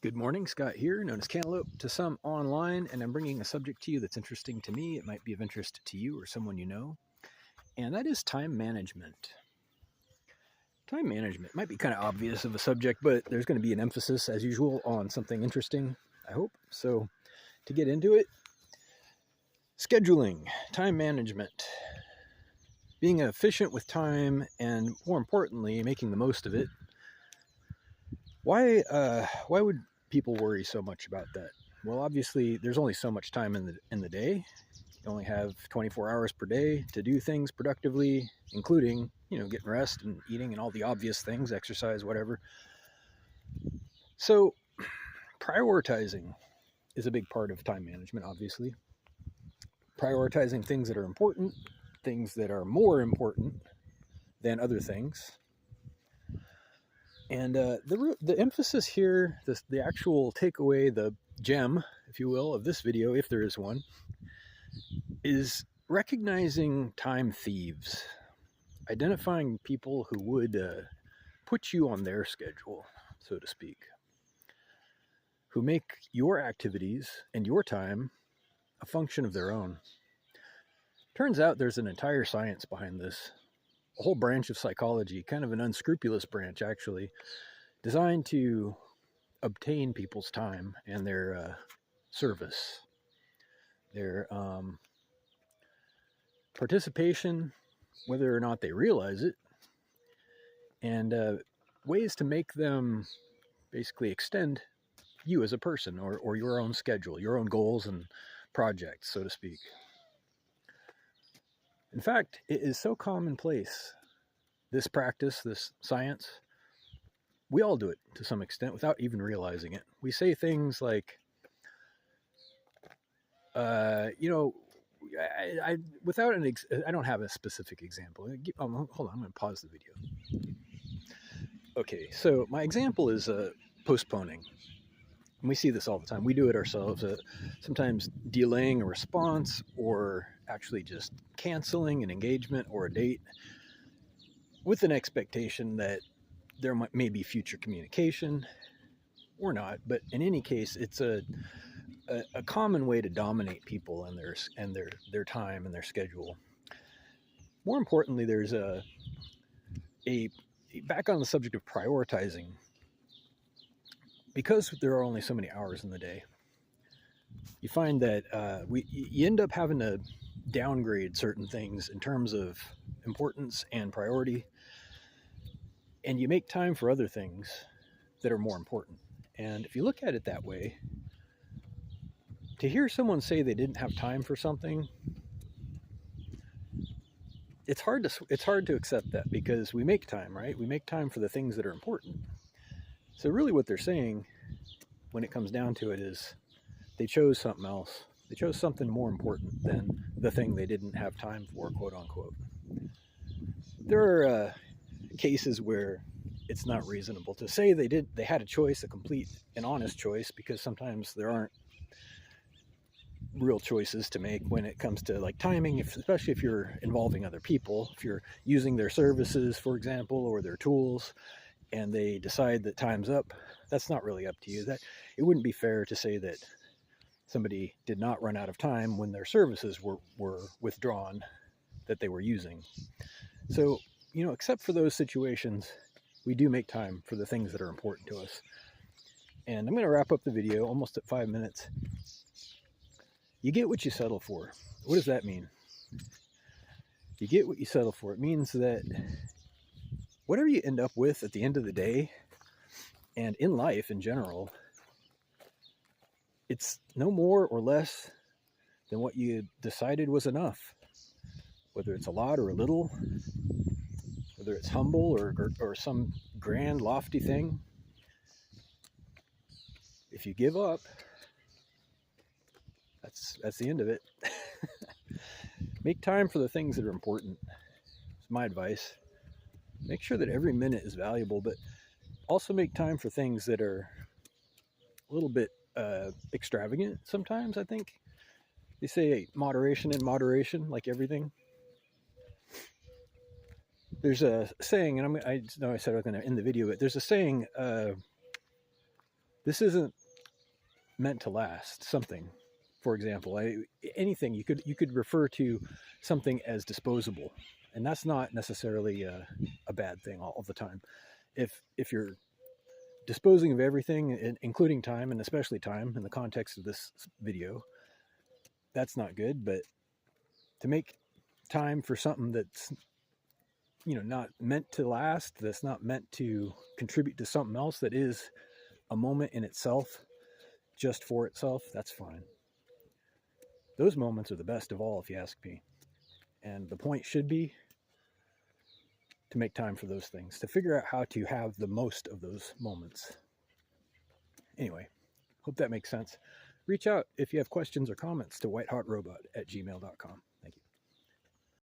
Good morning, Scott here, known as Cantaloupe to some online, and I'm bringing a subject to you that's interesting to me. It might be of interest to you or someone you know, and that is time management. Time management might be kind of obvious of a subject, but there's going to be an emphasis, as usual, on something interesting, I hope. So, to get into it, scheduling, time management, being efficient with time, and more importantly, making the most of it. Why would people worry so much about that? Well, obviously, there's only so much time in the day. You only have 24 hours per day to do things productively, including, getting rest and eating and all the obvious things, exercise, whatever. So, prioritizing is a big part of time management, obviously. Prioritizing things that are important, things that are more important than other things. And the emphasis here, the actual takeaway, the gem, if you will, of this video, if there is one, is recognizing time thieves, identifying people who would put you on their schedule, so to speak, who make your activities and your time a function of their own. Turns out there's an entire science behind this, a whole branch of psychology, kind of an unscrupulous branch, actually, designed to obtain people's time and their service, their participation, whether or not they realize it, and ways to make them basically extend you as a person, or your own schedule, your own goals and projects, so to speak. In fact, it is so commonplace, this practice, this science, we all do it to some extent without even realizing it. We say things like, I don't have a specific example. Hold on, I'm going to pause the video. Okay, so my example is postponing. And we see this all the time. We do it ourselves, sometimes delaying a response or actually just canceling an engagement or a date with an expectation that there may be future communication or not. But in any case, it's a common way to dominate people and their time and their schedule. More importantly, there's a back on the subject of prioritizing. Because there are only so many hours in the day, you find that you end up having to downgrade certain things in terms of importance and priority, and you make time for other things that are more important. And if you look at it that way, to hear someone say they didn't have time for something, it's hard to accept that, because we make time, right? We make time for the things that are important. So really what they're saying when it comes down to it is they chose something else. They chose something more important than the thing they didn't have time for, quote unquote. There are cases where it's not reasonable to say they had a choice, a complete and honest choice, because sometimes there aren't real choices to make when it comes to like timing, especially if you're involving other people, if you're using their services, for example, or their tools, and they decide that time's up. That's not really up to you. That it wouldn't be fair to say that somebody did not run out of time when their services were withdrawn that they were using. So, except for those situations, we do make time for the things that are important to us. And I'm going to wrap up the video, almost at 5 minutes. You get what you settle for. What does that mean? You get what you settle for. It means that whatever you end up with at the end of the day, and in life in general, it's no more or less than what you decided was enough. Whether it's a lot or a little, whether it's humble or some grand, lofty thing, if you give up, that's the end of it. Make time for the things that are important. It's my advice. Make sure that every minute is valuable, but also make time for things that are a little bit extravagant sometimes, I think. They say moderation in moderation, like everything. There's a saying, and I know I said I was going to end the video, but there's a saying, This isn't meant to last. Something, for example, anything you could refer to something as disposable, and that's not necessarily a bad thing all the time. If you're disposing of everything, including time, and especially time in the context of this video, that's not good. But to make time for something that's not meant to last, that's not meant to contribute to something else, that is a moment in itself, just for itself, that's fine. Those moments are the best of all, if you ask me. And the point should be to make time for those things, to figure out how to have the most of those moments. Anyway, hope that makes sense. Reach out if you have questions or comments to whitehotrobot@gmail.com.